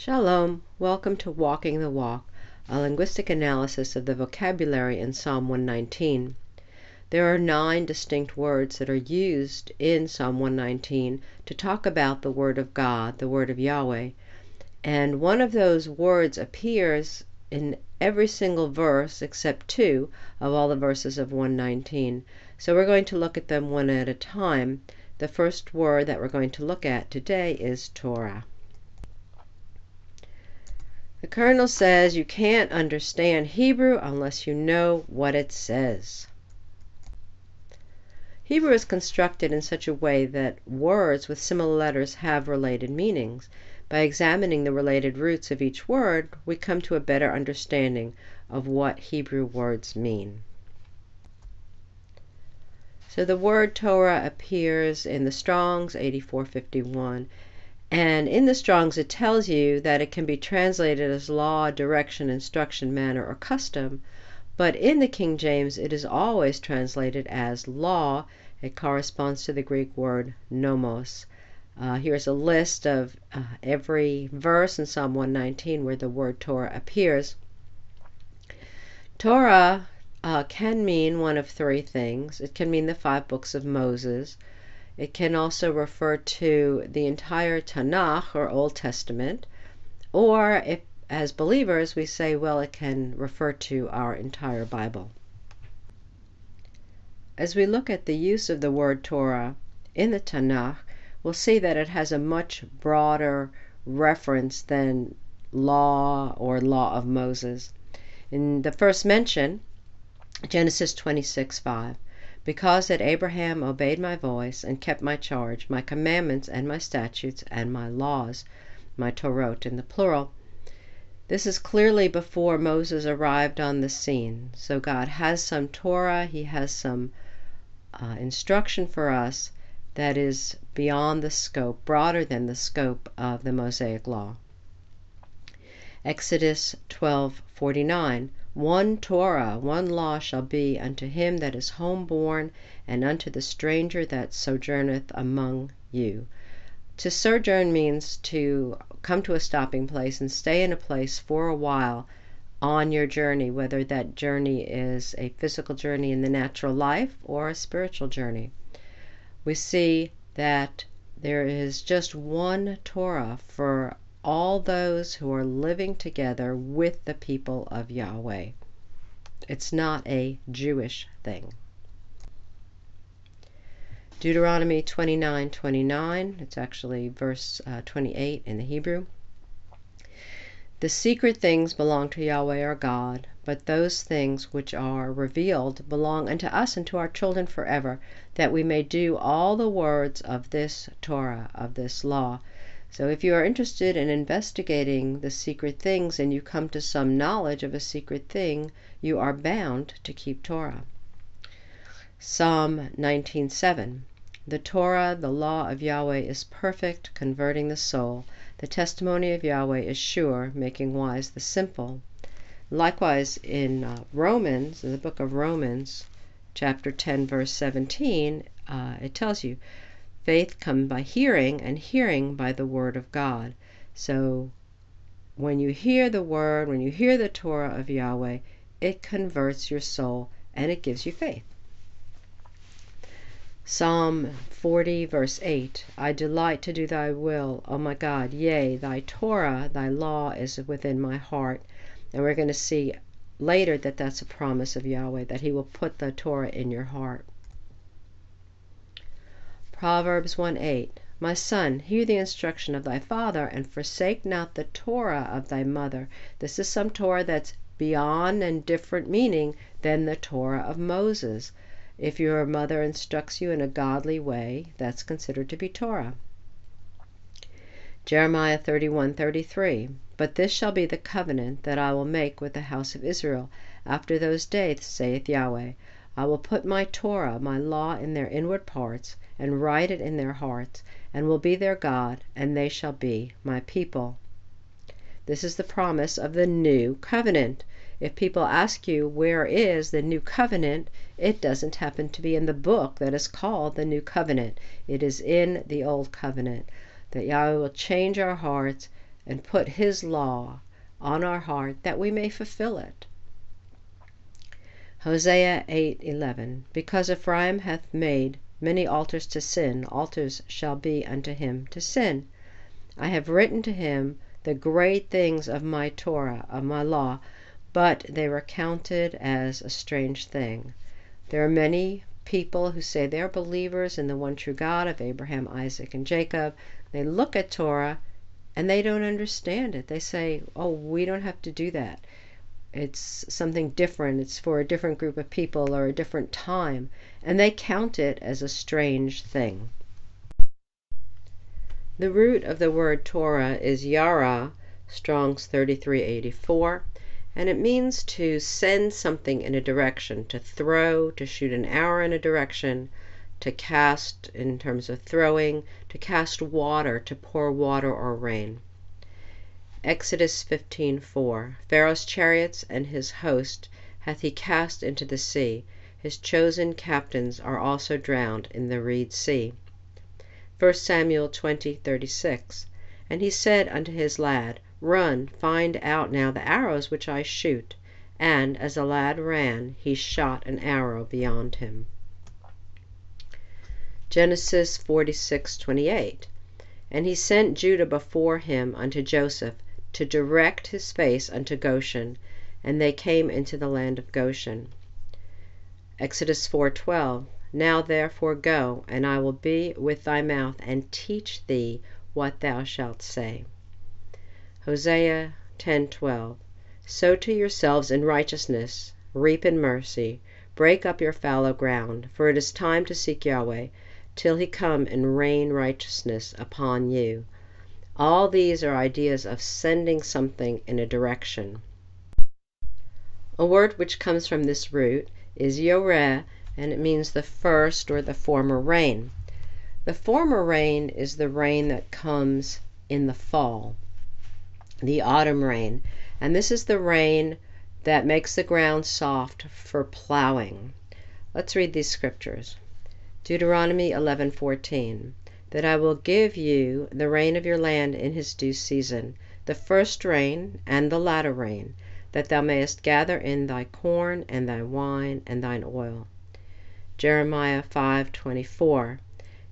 Shalom, welcome to Walking the Walk, a linguistic analysis of the vocabulary in Psalm 119. There are 9 distinct words that are used in Psalm 119 to talk about the Word of God, the Word of Yahweh, and one of those words appears in every single verse except 2 of all the verses of 119. So we're going to look at them one at a time. The first word that we're going to look at today is Torah. The Colonel says you can't understand Hebrew unless you know what it says. Hebrew is constructed in such a way that words with similar letters have related meanings. By examining the related roots of each word, we come to a better understanding of what Hebrew words mean. So the word Torah appears in the Strong's 8451. And in the Strong's it tells you that it can be translated as law, direction, instruction, manner, or custom. But in the King James it is always translated as law. It corresponds to the Greek word nomos. Here's a list of every verse in Psalm 119 where the word Torah appears. Torah can mean one of 3 things. It can mean the 5 books of Moses. It can also refer to the entire Tanakh or Old Testament, or if, as believers, we say, well, it can refer to our entire Bible. As we look at the use of the word Torah in the Tanakh, we'll see that it has a much broader reference than law or law of Moses. In the first mention, Genesis 26:5. Because that Abraham obeyed my voice and kept my charge, my commandments and my statutes and my laws, my Torot in the plural. This is clearly before Moses arrived on the scene. So God has some Torah, he has some instruction for us that is beyond the scope, broader than the scope of the Mosaic law. Exodus 12:49. One Torah, one law shall be unto him that is homeborn, and unto the stranger that sojourneth among you. To sojourn means to come to a stopping place and stay in a place for a while on your journey, whether that journey is a physical journey in the natural life or a spiritual journey. We see that there is just one Torah for all those who are living together with the people of Yahweh. It's not a Jewish thing. Deuteronomy 29:29, it's actually verse 28 in the Hebrew. The secret things belong to Yahweh our God, but those things which are revealed belong unto us and to our children forever, that we may do all the words of this Torah, of this law. So if you are interested in investigating the secret things and you come to some knowledge of a secret thing, you are bound to keep Torah. Psalm 19:7. The Torah, the law of Yahweh, is perfect, converting the soul. The testimony of Yahweh is sure, making wise the simple. Likewise in Romans, in the book of Romans, chapter 10, verse 17, it tells you, faith comes by hearing, and hearing by the word of God. So when you hear the word, when you hear the Torah of Yahweh, it converts your soul and it gives you faith. Psalm 40, verse 8. I delight to do thy will, O my God. Yea, thy Torah, thy law is within my heart. And we're going to see later that that's a promise of Yahweh, that he will put the Torah in your heart. Proverbs 1:8. My son, hear the instruction of thy father, and forsake not the Torah of thy mother. This is some Torah that's beyond and different meaning than the Torah of Moses. If your mother instructs you in a godly way, that's considered to be Torah. Jeremiah 31:33. But this shall be the covenant that I will make with the house of Israel after those days, saith Yahweh. I will put my Torah, my law, in their inward parts, and write it in their hearts, and will be their God, and they shall be my people. This is the promise of the new covenant. If people ask you where is the new covenant, it doesn't happen to be in the book that is called the new covenant. It is in the old covenant. That Yahweh will change our hearts and put his law on our heart that we may fulfill it. Hosea 8:11. Because Ephraim hath made many altars to sin, altars shall be unto him to sin. I have written to him the great things of my Torah, of my law, but they were counted as a strange thing. There are many people who say they're believers in the one true God of Abraham, Isaac, and Jacob. They look at Torah and they don't understand it. They say, oh, we don't have to do that. It's something different. It's for a different group of people or a different time. And they count it as a strange thing. The root of the word Torah is yara, Strong's 3384, and it means to send something in a direction, to throw, to shoot an arrow in a direction, to cast in terms of throwing, to cast water, to pour water or rain. Exodus 15:4. Pharaoh's chariots and his host hath he cast into the sea. His chosen captains are also drowned in the Reed Sea. 1 Samuel 20:36. And he said unto his lad, Run, find out now the arrows which I shoot. And as the lad ran, he shot an arrow beyond him. Genesis 46:28. And he sent Judah before him unto Joseph, to direct his face unto Goshen, and they came into the land of Goshen. Exodus 4:12. Now therefore go, and I will be with thy mouth, and teach thee what thou shalt say. Hosea 10:12. Sow to yourselves in righteousness, reap in mercy, break up your fallow ground, for it is time to seek Yahweh, till he come and rain righteousness upon you. All these are ideas of sending something in a direction. A word which comes from this root is yoreh, and it means the first or the former rain. The former rain is the rain that comes in the fall, the autumn rain, and this is the rain that makes the ground soft for plowing. Let's read these scriptures. Deuteronomy 11:14. That I will give you the rain of your land in his due season, the first rain and the latter rain, that thou mayest gather in thy corn and thy wine and thine oil. Jeremiah 5:24.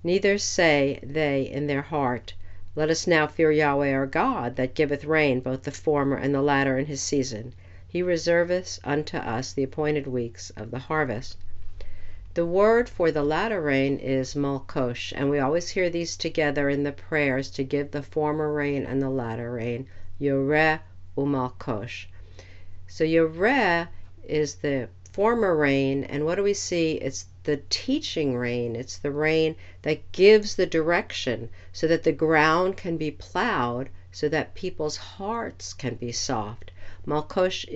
Neither say they in their heart, Let us now fear Yahweh our God, that giveth rain, both the former and the latter in his season. He reserveth unto us the appointed weeks of the harvest. The word for the latter rain is malkosh, and we always hear these together in the prayers to give the former rain and the latter rain, yoreh umalkosh. So yoreh is the former rain, and what do we see? It's the teaching rain. It's the rain that gives the direction so that the ground can be plowed, so that people's hearts can be soft. Malkosh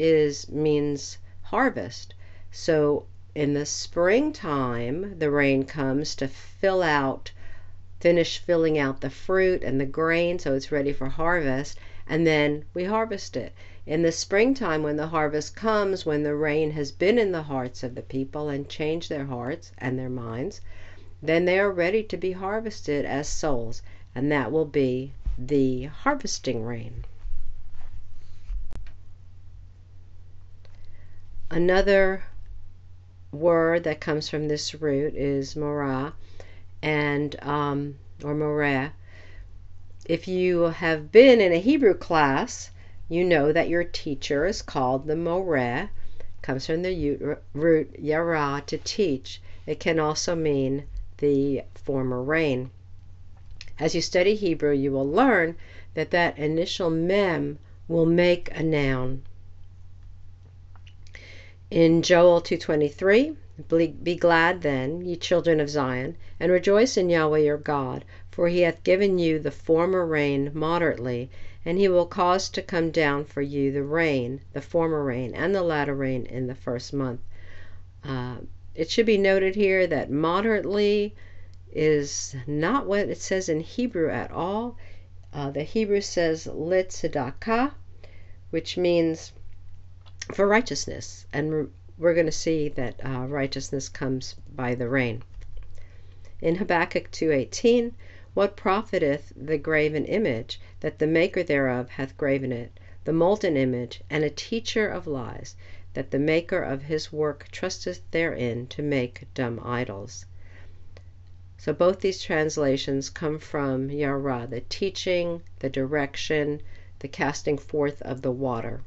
means harvest. So in the springtime, the rain comes to finish filling out the fruit and the grain so it's ready for harvest, and then we harvest it. In the springtime, when the harvest comes, when the rain has been in the hearts of the people and changed their hearts and their minds, then they are ready to be harvested as souls, and that will be the harvesting rain. Another word that comes from this root is morah, and or moreh. If you have been in a Hebrew class, you know that your teacher is called the moreh. Comes from the root yara, to teach. It can also mean the former rain. As you study Hebrew, you will learn that that initial mem will make a noun. In Joel 2:23, be glad then, ye children of Zion, and rejoice in Yahweh your God, for he hath given you the former rain moderately, and he will cause to come down for you the rain, the former rain, and the latter rain in the first month. It should be noted here that moderately is not what it says in Hebrew at all. The Hebrew says litzedakah, which means for righteousness, and we're going to see that righteousness comes by the rain. In Habakkuk 2:18, What profiteth the graven image, that the maker thereof hath graven it, the molten image, and a teacher of lies, that the maker of his work trusteth therein to make dumb idols? So both these translations come from Yara, the teaching, the direction, the casting forth of the water.